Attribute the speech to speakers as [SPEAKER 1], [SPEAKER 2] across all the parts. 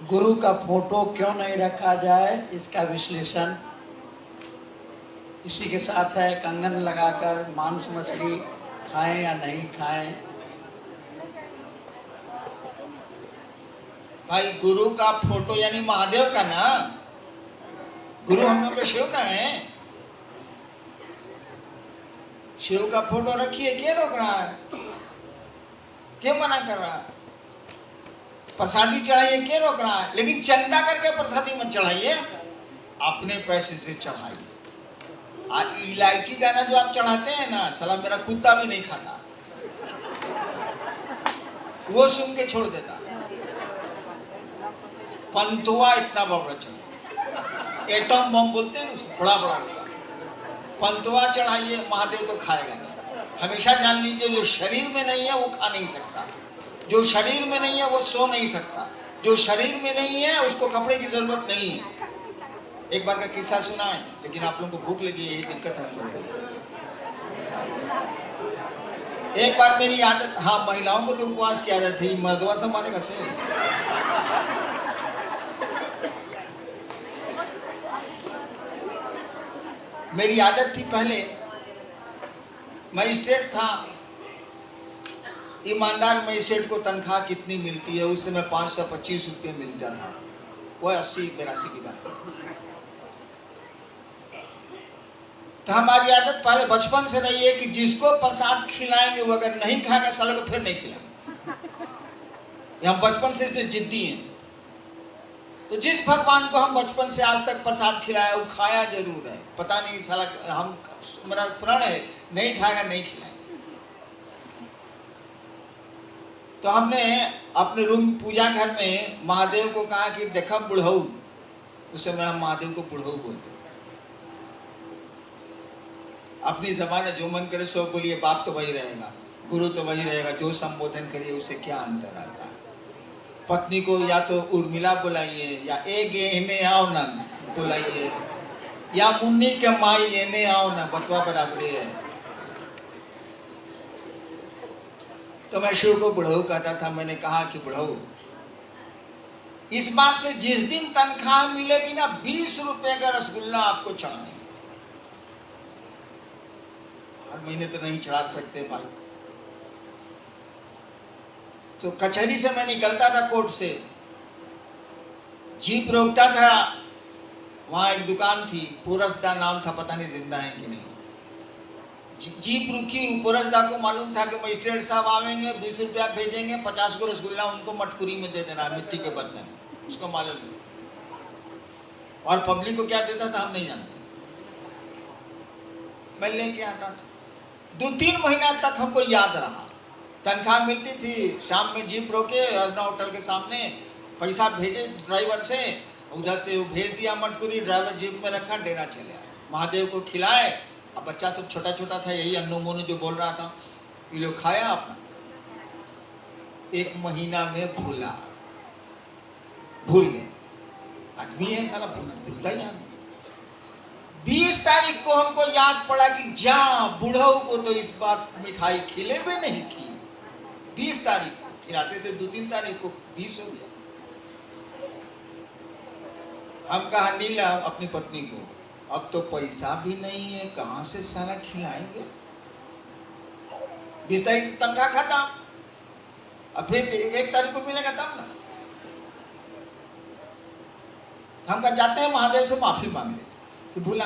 [SPEAKER 1] गुरु का फोटो क्यों नहीं रखा जाए, इसका विश्लेषण इसी के साथ है। कंगन लगाकर मांस मछली खाएं या नहीं खाएं।
[SPEAKER 2] भाई गुरु का फोटो यानी महादेव का ना, गुरु हम लोग के शिव ना है। शिव का फोटो रखिए, क्या रोक रहा है, क्या मना कर रहा है? प्रसादी चढ़ाइए, क्या रोक रहा है? लेकिन चंदा करके प्रसादी मत चढ़ाइए, अपने पैसे से चढ़ाइए। और इलायची दाना जो आप चढ़ाते हैं ना, साला मेरा कुत्ता भी नहीं खाता, वो सुन के छोड़ देता। पंतुआ इतना बड़ा चढ़ा, एटम बम बोलते हैं उसको, बड़ा बड़ा पंतुआ चढ़ाइए, महादेव तो खाएगा नहीं। हमेशा जान लीजिए, जो शरीर में नहीं है वो खा नहीं सकता, जो शरीर में नहीं है वो सो नहीं सकता, जो शरीर में नहीं है उसको कपड़े की जरूरत नहीं है। एक बार का किस्सा सुना है, लेकिन आप लोगों को भूख लगी, यही दिक्कत है। एक बार मेरी आदत, हाँ महिलाओं को तो उपवास की आदत थी, मर्दवा से मानेगा से। मेरी आदत थी, पहले मजिस्ट्रेट था, ईमानदार मजिस्ट्रेट को तनख्वाह कितनी मिलती है उस समय? 525 रुपये मिलता था। वो 80-82 की बात। तो हमारी आदत पहले बचपन से रही है कि जिसको प्रसाद खिलाएंगे वो अगर नहीं खाएगा साले को फिर नहीं खिलाएंगे। हम बचपन से इसमें जिद्दी हैं। तो जिस भगवान को हम बचपन से आज तक प्रसाद खिलाया वो खाया जरूर है। पता नहीं साला, हम मेरा प्रण है नहीं खाएगा नहीं खिलाएगा। तो हमने अपने रूम पूजा घर में महादेव को कहा कि देखा बुढ़ऊ, उस समय हम महादेव को बुढ़ऊ बोलते। अपनी जबान में जो मन करे सो बोलिए, बाप तो वही रहेगा, गुरु तो वही रहेगा, जो संबोधन करिए उसे क्या अंतर आता है। पत्नी को या तो उर्मिला बुलाइए, या एक एने आओ ना बुलाइए, या मुन्नी के माई एने आओ ना, बतवा बराबर है। तो मैं शिव को बुढ़ऊ कहता था। मैंने कहा कि बुढ़ऊ, इस बात से जिस दिन तनख्वाह मिलेगी ना, 20 रुपए का रसगुल्ला आपको चढ़ाएंगे। हर महीने तो नहीं चढ़ा सकते भाई। तो कचहरी से मैं निकलता था, कोर्ट से जीप रोकता था, वहां एक दुकान थी, पुरसदा नाम था, पता नहीं जिंदा है कि नहीं। जीप रुकी, पुरसदा को मालूम था कि मजिस्ट्रेट साहब आवेंगे, 20 रुपया भेजेंगे, 50 को रसगुल्ला उनको मटकुरी में दे देना, मिट्टी के बर्तन, उसको मालूम नहीं। और पब्लिक को क्या देता था हम नहीं जानते। मैं लेके आता था, 2-3 महीना तक हमको याद रहा। तनख्वाह मिलती थी, शाम में जीप रोके अर्ना होटल के सामने, पैसा भेजे ड्राइवर से, उधर से वो भेज दिया मटकुरी, ड्राइवर जीप में रखा, डेरा चले आए। महादेव को खिलाए। अब बच्चा सब छोटा छोटा था, यही अन्नू मोनू जो बोल रहा था, ये लोग खाया अपना। 1 महीना में भूल गए। आदमी है साला, भूलता ही नहीं। 20 तारीख को हमको याद पड़ा कि जा बुढ़ऊ को तो इस बार मिठाई खिले भी नहीं की। 20 तारीख को खिलाते थे, 2-3 तारीख को 20 हो गया। हम कहा नीला अपनी पत्नी को, अब तो पैसा भी नहीं है, कहां से सारा खिलाएंगे। 20 तारीख तनख्वाह खत्म, अब फिर 1 तारीख को मिलेगा तब ना। हम कहा जाते हैं महादेव से माफी मांग लेते कि भूला।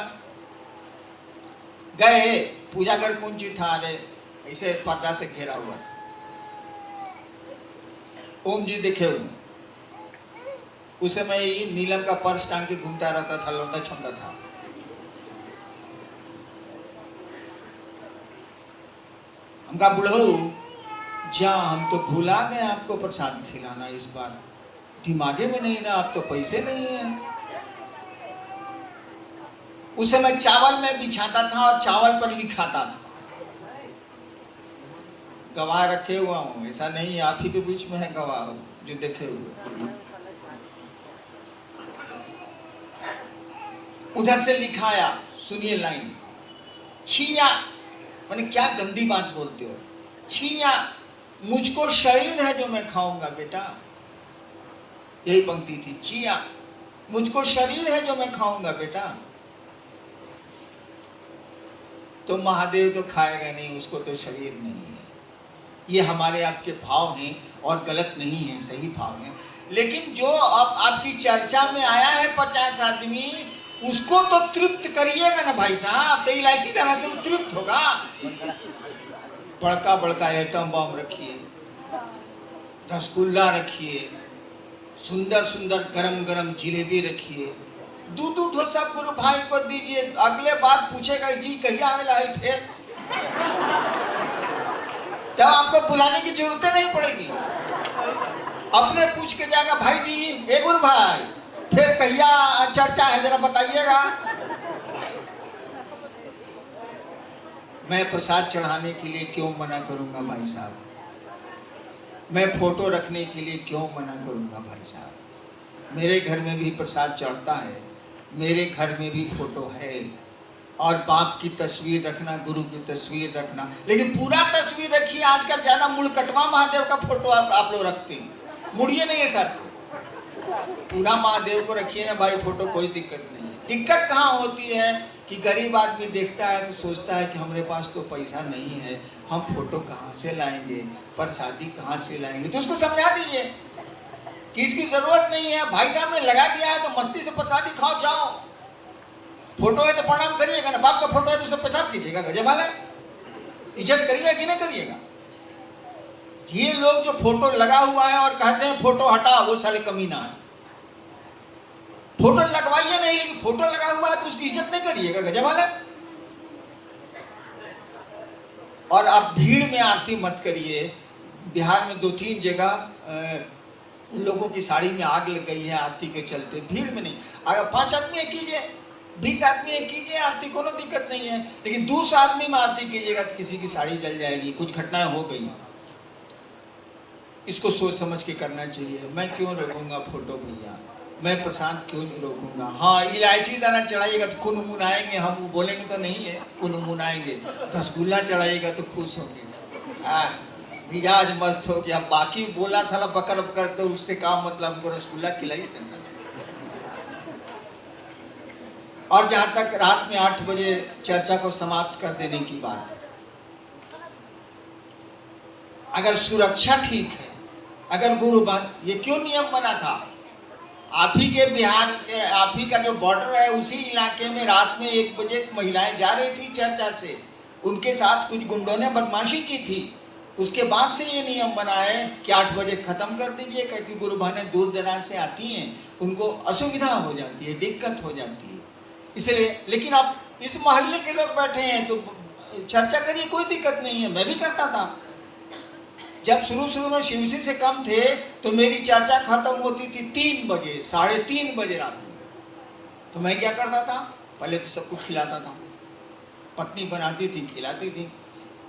[SPEAKER 2] गए, पूजा घर कुंजी था, अरे ऐसे पर्दा से घेरा हुआ, ओम जी दिखे हुए। उस समय ही नीलम का पर्स टांग के घूमता रहता था, लौंडा छौंडा था। हम कहा बुढ़ऊ जा, हम तो भूला गए आपको प्रसाद खिलाना, इस बार दिमागे में नहीं रहा, अब तो पैसे नहीं है। उस समय चावल में बिछाता था और चावल पर लिखाता था। गवाह रखे हुआ हूं, ऐसा नहीं आप ही के बीच में है गवाह जो देखे हुए। उधर से लिखाया, सुनिए लाइन, छिया, मैंने क्या गंदी बात बोलते हो, छिया मुझको शरीर है जो मैं खाऊंगा बेटा, यही पंक्ति थी, चिया मुझको शरीर है जो मैं खाऊंगा बेटा। तो महादेव तो खाएगा नहीं, उसको तो शरीर नहीं है। ये हमारे आपके भाव हैं और गलत नहीं है, सही भाव है। लेकिन जो अब आपकी चर्चा में आया है 50 आदमी, उसको तो तृप्त करिएगा ना भाई साहब। तो इलायची दाना से तृप्त होगा? बड़का बड़का आइटम बम रखिए, रसगुल्ला रखिए, सुंदर सुंदर गरम गरम जिलेबी रखिए, दूध दूध सब गुरु भाई को दीजिए। अगले बार पूछेगा जी कहिया आवेला है फिर, तब आपको बुलाने की जरूरत नहीं पड़ेगी। अपने पूछ के जाएगा भाई जी ए गुरु भाई फिर कहिया चर्चा है जरा बताइएगा। मैं प्रसाद चढ़ाने के लिए क्यों मना करूंगा भाई साहब? मैं फोटो रखने के लिए क्यों मना करूंगा भाई साहब? मेरे घर में भी प्रसाद चढ़ता है, मेरे घर में भी फोटो है। और बाप की तस्वीर रखना, गुरु की तस्वीर रखना, लेकिन पूरा तस्वीर रखिए। आजकल ज्यादा मुड़कटवा महादेव का फोटो आप लोग रखते हैं, मुड़िए नहीं है सर, पूरा महादेव को रखिए ना भाई फोटो, कोई दिक्कत नहीं है। दिक्कत कहाँ होती है कि गरीब आदमी देखता है तो सोचता है कि हमारे पास तो पैसा नहीं है, हम फोटो कहाँ से लाएंगे, प्रसादी कहाँ से लाएंगे। तो उसको समझा दीजिए कि इसकी जरूरत नहीं है, भाई साहब ने लगा दिया है तो मस्ती से प्रसादी खाओ जाओ। फोटो है तो प्रणाम करिएगा ना, बाप का फोटो है तो सब पेशाब कीजिएगा, गजब वाला इज्जत करिएगा कि नहीं करिएगा। ये लोग जो फोटो लगा हुआ है और कहते हैं फोटो हटा, वो साले कमीना है। फोटो लगवाइए नहीं, लेकिन फोटो लगा हुआ है तो उसकी इज्जत नहीं करिएगा, गजब वाला। और आप भीड़ में आरती मत करिए। बिहार में 2-3 जगह लोगों की साड़ी में आग लग गई है आरती के चलते। भीड़ में नहीं, अगर 5 आदमी कीजिए, 20 आदमी कीजिए आरती, कोनो दिक्कत नहीं है। लेकिन 200 आदमी में आरती कीजिएगा तो किसी की साड़ी जल जाएगी, कुछ घटनाएं हो गई। इसको सोच समझ के करना चाहिए। मैं क्यों रोकूंगा फोटो भैया, मैं प्रसाद क्यों रोकूंगा। हाँ, इलायची दाना चढ़ाइएगा तो कुन मुनाएंगे, हम बोलेंगे तो नहीं है, कुन मुनाएंगे। रसगुल्ला चढ़ाइएगा तो खुश होंगे, मिजाज मस्त हो गया। बाकी बोला साला बकर बकर, तो उससे काम मतलब, हमको रसगुल्ला खिलाई। और जहां तक रात में 8 बजे चर्चा को समाप्त कर देने की बात, अगर सुरक्षा ठीक है, अगर गुरु बन, ये क्यों नियम बना था? आप ही के बिहार के, आप ही का जो बॉर्डर है उसी इलाके में रात में 1 बजे महिलाएं जा रही थी चर्चा से, उनके साथ कुछ गुंडों ने बदमाशी की थी। उसके बाद से ये नियम बना है कि 8 बजे खत्म कर दीजिए, क्योंकि गुरु बहनें दूर दराज से आती हैं, उनको असुविधा हो जाती है, दिक्कत हो जाती है, इसलिए। लेकिन अब इस मोहल्ले के लोग बैठे हैं तो चर्चा करिए, कोई दिक्कत नहीं है। मैं भी करता था जब शुरू में शिवसी से कम थे, तो मेरी चर्चा खत्म होती थी 3 बजे, 3:30 बजे रात में। तो मैं क्या करता था, पहले तो सबको खिलाता था, पत्नी बनाती थी, खिलाती थी,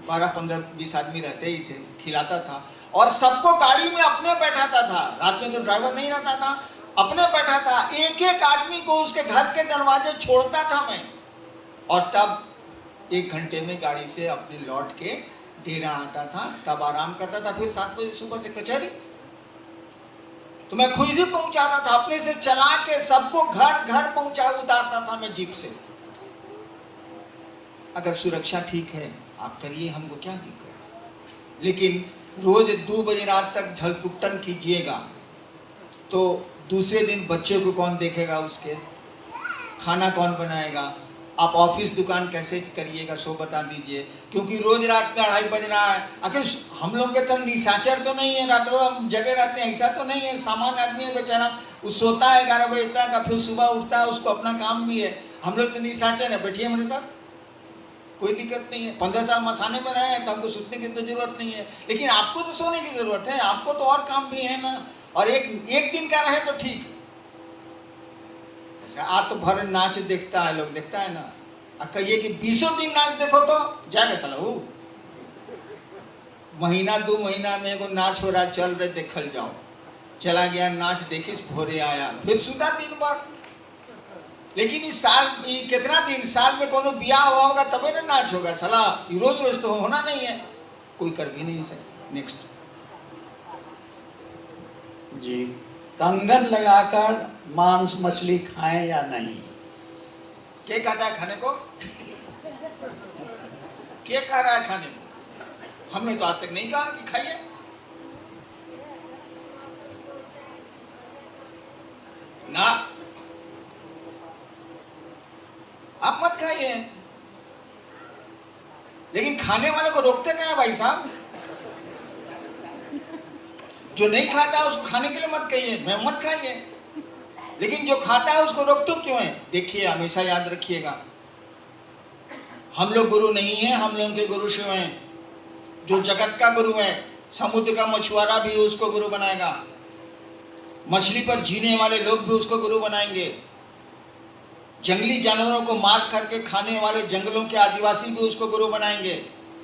[SPEAKER 2] 12-15-20 आदमी रहते ही थे, खिलाता था। और सबको गाड़ी में अपने बैठाता था, रात में तो ड्राइवर नहीं रहता था, अपने बैठा था। एक एक आदमी को उसके घर के दरवाजे छोड़ता था मैं, और तब 1 घंटे में गाड़ी से अपने लौट के डेरा आता था, तब आराम करता था। फिर 7 बजे सुबह से कचहरी, तो मैं खुद ही पहुंचाता था, अपने से चला के सबको घर घर पहुंचा उतारता था मैं जीप से। अगर सुरक्षा ठीक है आप करिए, हमको क्या दिक्कत। लेकिन रोज 2 बजे रात तक झलकुट्टन कीजिएगा तो दूसरे दिन बच्चे को कौन देखेगा, उसके खाना कौन बनाएगा, आप ऑफिस दुकान कैसे करिएगा, सो बता दीजिए। क्योंकि रोज रात में 2:30 बज रहा है। आखिर हम लोग के तरह निशाचर तो नहीं है, रातों हम जगह रहते हैं, ऐसा तो नहीं है। सामान्य आदमी है बेचारा, वो सोता है 11 बजे तक, फिर सुबह उठता है, उसको अपना काम भी है। हम लोग तो निशाचर है, बैठिए मेरे साथ, कोई दिक्कत नहीं है। 15 साल मसाने में रहे हैं तो हमको सोचने की तो जरूरत नहीं है। लेकिन आपको तो सोने की जरूरत है, आपको तो और काम भी है ना। और एक दिन का रहे तो ठीक, रात भर नाच देखता है लोग, देखता है ना। कहिए कि 20 दिन नाच देखो तो जाएगा साला वो। महीना 2 महीना में एगो नाच हो रहा, चल रहे देखल जाओ, चला गया नाच देखिस, भोरे आया, फिर सुता 3 बार। लेकिन इस साल कितना दिन, साल में कोनो ब्याह हुआ होगा तबे ना नाच होगा साला, रोज रोज तो होना नहीं है, कोई कर भी नहीं सकता। नेक्स्ट
[SPEAKER 1] जी, कंगन लगाकर मांस मछली खाएं या नहीं?
[SPEAKER 2] क्या कहता है खाने को? क्या कह रहा है खाने को? हमने तो आज तक नहीं कहा कि खाइए। ना, आप मत खाइए। लेकिन खाने वाले को रोकते क्या है भाई साहब? जो नहीं खाता है उसको खाने के लिए मत कहिए, मैं मत खाइए। लेकिन जो खाता है उसको रोकते क्यों है? देखिए, हमेशा याद रखिएगा, हम लोग गुरु नहीं है, हम लोगों के गुरु शिव हैं। जो जगत का गुरु है, समुद्र का मछुआरा भी उसको गुरु बनाएगा, मछली पर जीने वाले लोग भी उसको गुरु बनाएंगे, जंगली जानवरों को मार करके खाने वाले जंगलों के आदिवासी भी उसको गुरु बनाएंगे।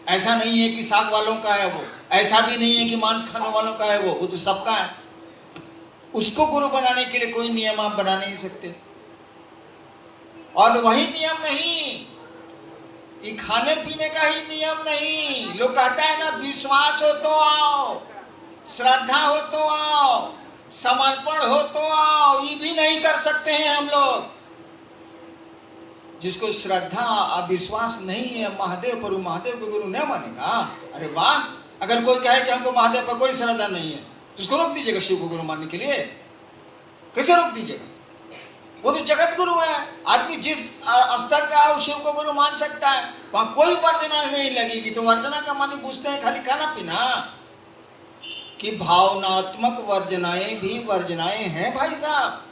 [SPEAKER 2] ऐसा नहीं है कि साग वालों का है वो, ऐसा भी नहीं है कि मांस खाने वालों का है वो तो सबका है। उसको गुरु बनाने के लिए कोई नियम आप बना नहीं सकते। और वही नियम नहीं, ये खाने पीने का ही नियम नहीं। लोग कहता है ना, विश्वास हो तो आओ, श्रद्धा हो तो आओ, समर्पण हो तो आओ, ये भी नहीं कर सकते हैं हम लोग। जिसको श्रद्धा और विश्वास नहीं है महादेव पर, महादेव को गुरु नहीं मानेगा। अरे वाह, अगर कोई कहे कि हमको महादेव पर कोई श्रद्धा नहीं है तो उसको रोक दीजिएगा शिव को गुरु मानने के लिए। कैसे रोक दीजिएगा? वो तो जगत गुरु है। आदमी जिस स्तर का है शिव को गुरु मान सकता है, वहां कोई वर्जना नहीं लगेगी। तो वर्जना का माने पूछते हैं खाली खाना पीना, कि भावनात्मक वर्जनाएं भी वर्जनाएं हैं भाई साहब।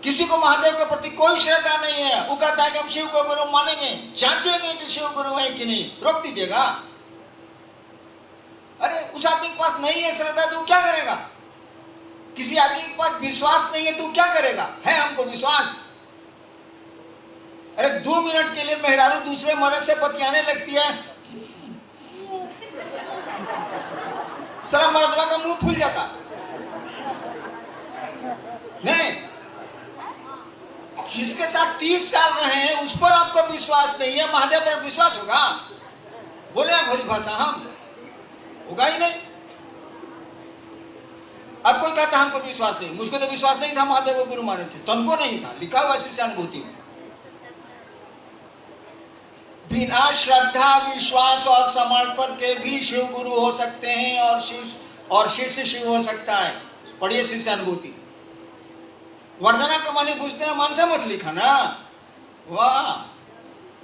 [SPEAKER 2] किसी को महादेव के प्रति कोई श्रद्धा नहीं है, वो कहता है कि हम शिव को गुरु मानेंगे, जांचेंगे कि शिव गुरु है कि नहीं, रोक दीजिएगा। अरे उस आदमी के पास नहीं है श्रद्धा तो क्या करेगा? किसी आदमी के पास विश्वास नहीं है तो क्या करेगा? है हमको विश्वास। अरे 2 मिनट के लिए मेहरारू दूसरे मर्द से बतियाने लगती है, साला मर्दवा का मुंह फूल जाता नहीं। जिसके साथ 30 साल रहे हैं उस पर आपको विश्वास नहीं है, महादेव पर विश्वास होगा? बोले आप भोली भाषा, हम होगा ही नहीं। अब कोई कहता हमको विश्वास नहीं, मुझको तो विश्वास नहीं था महादेव को गुरु माने थे, तुमको नहीं था, लिखा हुआ शिष्यानुभूति में। बिना श्रद्धा विश्वास और समर्पण के भी शिव गुरु हो सकते हैं और शिष्य शिव हो सकता है। पढ़िए शिष्यानुभूति। वर्धना का माने पूछते हैं मांस मछली खाना? वाह!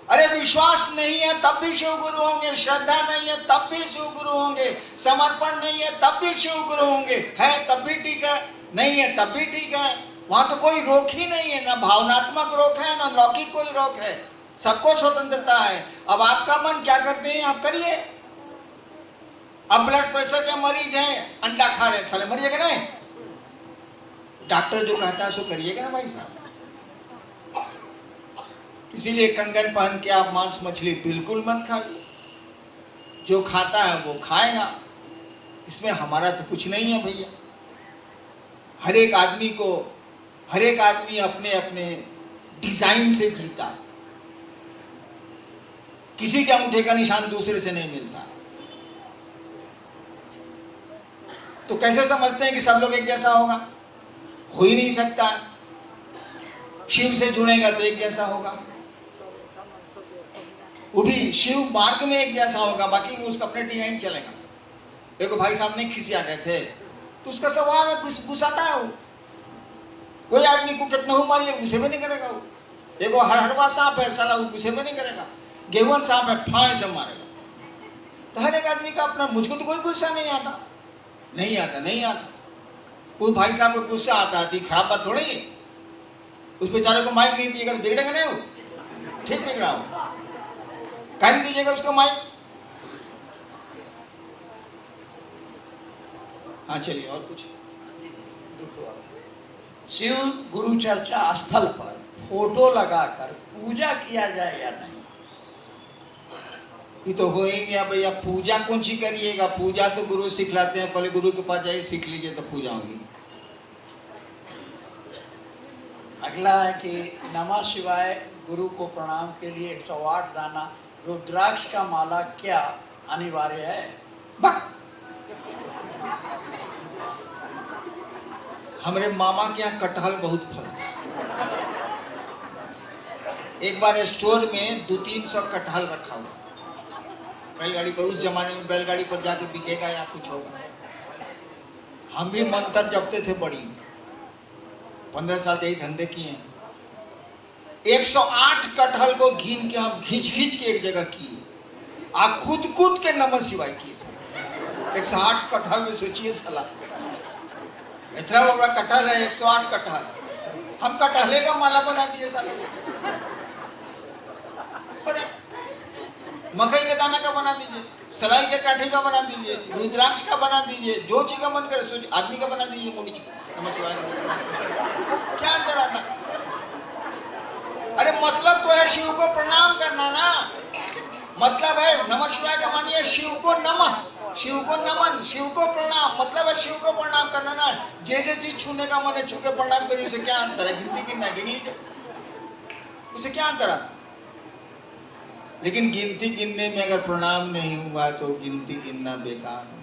[SPEAKER 2] अरे विश्वास नहीं है तब भी शिव गुरु होंगे, श्रद्धा नहीं है तब भी शिव गुरु होंगे, समर्पण नहीं है तब भी शिव गुरु होंगे, है तब भी ठीक है, नहीं है तब भी ठीक है। वहां तो कोई रोक ही नहीं है, ना भावनात्मक रोक है ना लौकिक कोई रोक है, सबको स्वतंत्रता है। अब आपका मन क्या करते हैं आप करिए। अब ब्लड प्रेशर के मरीज हैं, अंडा खा रहे, साले मरिएगा नहीं? डॉक्टर जो कहता है सो करिएगा ना भाई साहब। इसीलिए कंगन पहन के आप मांस मछली बिल्कुल मत खाइए। जो खाता है वो खाएगा, इसमें हमारा तो कुछ नहीं है भैया। हर एक आदमी अपने अपने डिजाइन से जीता है। किसी के अंगूठे का निशान दूसरे से नहीं मिलता। तो कैसे समझते हैं कि सब लोग एक जैसा होगा? हो ही नहीं सकता। शिव से जुड़ेगा तो एक जैसा होगा, वो भी शिव मार्ग में एक जैसा होगा, बाकी वो उसका अपने डिजाइन चलेगा। देखो भाई साहब नहीं खिसिया गए थे तो उसका स्वभाव है गुस्साता है वो। कोई आदमी को कितना हो मारिए गुस्से में नहीं करेगा वो। देखो हरहरवा सांप है, साला वो गुस्से में नहीं करेगा। गेहूं सांप है, फाय से मारेगा। तो हर एक आदमी का अपना, मुझको तो कोई गुस्सा नहीं आता। कोई भाई साहब को गुस्सा आता है, खराब बात थोड़ी है। उस बेचारे को माइक नहीं दिएगा तो बिगड़ेगा नहीं वो, ठीक बिगड़ा हो, कह दीजिएगा उसको माइक। हाँ चलिए और कुछ।
[SPEAKER 1] शिव गुरु चर्चा स्थल पर फोटो लगाकर पूजा किया जाए या नहीं?
[SPEAKER 2] ये तो हो ही गया भैया। पूजा कौन सी करिएगा? पूजा तो गुरु सिखलाते हैं, पहले गुरु के पास जाइए सीख लीजिए तो पूजा होगी।
[SPEAKER 1] अगला है कि नमः शिवाय गुरु को प्रणाम के लिए 108 दाना रुद्राक्ष का माला क्या अनिवार्य है?
[SPEAKER 2] हमारे मामा के यहाँ कटहल बहुत फलता है। एक बार स्टोर में 200-300 कटहल रखा हुआ बैलगाड़ी पर। उस जमाने में बैलगाड़ी पर जाके बिकेगा या कुछ होगा। हम भी मंत्र जपते थे बड़ी, 15 साल यही धंधे किए हैं। 108 कटहल को गिन के हम खींच के एक जगह किए, आप कूद के नमः शिवाय किए। 108 कटहल में सोचिए साला, इतना बड़ा कटहल है, 108 कटहल। हम कटहले का माला बना दिए साला। मकई के दाना का बना दीजिए, सलाई के काठी का बना दीजिए, रुद्राक्ष का बना दीजिए, जो चीज का मन करे सोच आदमी का बना दीजिए। मोदी नमः शिवाय नमः शिवाय, क्या अंतर आता? अरे मतलब तो है शिव को प्रणाम करना ना। मतलब है नमः शिवाय का मानिए शिव को नमः, शिव को नमन, शिव को प्रणाम। मतलब है शिव को प्रणाम करना ना। जे चीज छूने का मन है छू के प्रणाम करिए। उसे क्या अंतर है? गिनती गिनना गिन लीजिए, उसे क्या अंतर आता? लेकिन गिनती गिनने में अगर प्रणाम नहीं हुआ तो गिनती गिनना बेकार है।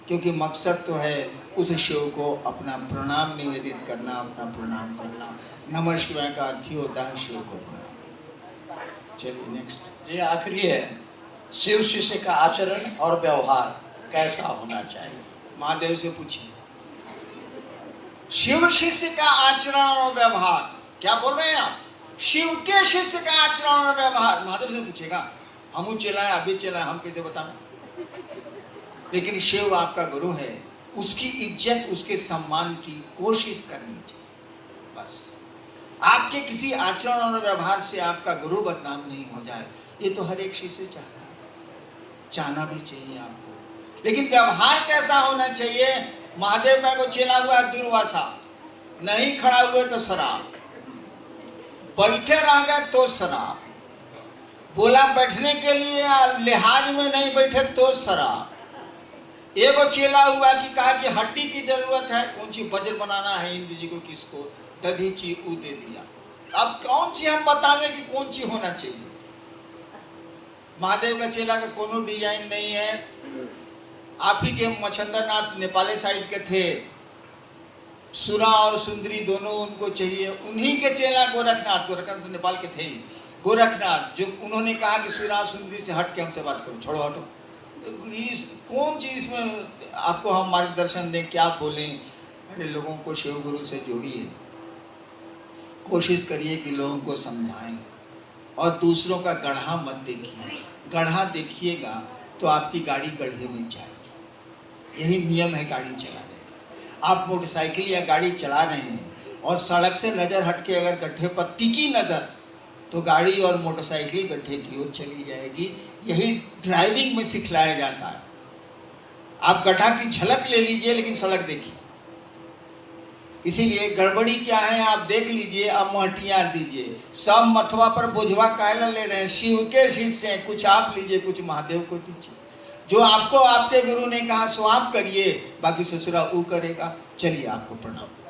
[SPEAKER 2] क्योंकि मकसद तो है उस शिव को अपना प्रणाम निवेदित करना, अपना प्रणाम करना। नमः शिवाय का अर्थ ही होता है शिव को प्रणाम। चलिए नेक्स्ट।
[SPEAKER 1] ये आखिरी है, शिव शिष्य का आचरण और व्यवहार कैसा होना चाहिए?
[SPEAKER 2] महादेव से पूछिए। शिव शिष्य का आचरण और व्यवहार, क्या बोल रहे हैं आप? शिव के शिष्य का आचरण और व्यवहार महादेव से पूछेगा। हम चला है, अभी चला है, हम कैसे बताएं? लेकिन शिव आपका गुरु है, उसकी इज्जत, उसके सम्मान की कोशिश करनी चाहिए। बस आपके किसी आचरण और व्यवहार से आपका गुरु बदनाम नहीं हो जाए, ये तो हर एक शिष्य चाहता है, चाहना भी चाहिए आपको। लेकिन व्यवहार कैसा होना चाहिए? महादेव का को चला हुआ दुर्वासा, नहीं खड़ा हुए तो शराब, बैठे रह गए तो शराब, बोला बैठने के लिए लिहाज में नहीं बैठे तो शराब। एगो चेला हुआ कि कहा कि हड्डी की जरूरत है, कौन सी वज्र बनाना है इंद्र जी को, किसको दधीची ऊ दे दिया। अब कौन सी हम बतावे कि कौन सी होना चाहिए? महादेव का चेला का कोनो डिजाइन नहीं है। आप ही के मच्छंदरनाथ नेपाली साइड के थे, सुरा और सुंदरी दोनों उनको चाहिए। उन्हीं के चेला गोरखनाथ, गोरखनाथ तो नेपाल के थे, गोरखनाथ, जो उन्होंने कहा कि सुरा सुंदरी से हट के हमसे बात करो, छोड़ो हटो। कौन चीज में आपको हम मार्गदर्शन दें, क्या बोलें? अरे लोगों को शिव गुरु से जोड़िए, कोशिश करिए कि लोगों को समझाएं और दूसरों का गढ़ा मत देखिए। गढ़ा देखिएगा तो आपकी गाड़ी गड्ढे में जाएगी। यही नियम है गाड़ी चलाने का। आप मोटरसाइकिल या गाड़ी चला रहे हैं और सड़क से नज़र हट के अगर गड्ढे पर टिकी नज़र, तो गाड़ी और मोटरसाइकिल गड्ढे की ओर चली जाएगी। यही ड्राइविंग में सिखलाया जाता है। आप गड्ढा की झलक ले लीजिए लेकिन सड़क देखिए। इसीलिए गड़बड़ी क्या है आप देख लीजिए, अब महटियाँ दीजिए। सब मथवा पर बोझवा कायला ले रहे हैं, शिव के शिष्य हैं, कुछ आप लीजिए, कुछ महादेव को दीजिए। जो आपको आपके गुरु ने कहा सो आप करिए, बाकी ससुरा वो करेगा। चलिए आपको प्रणाम।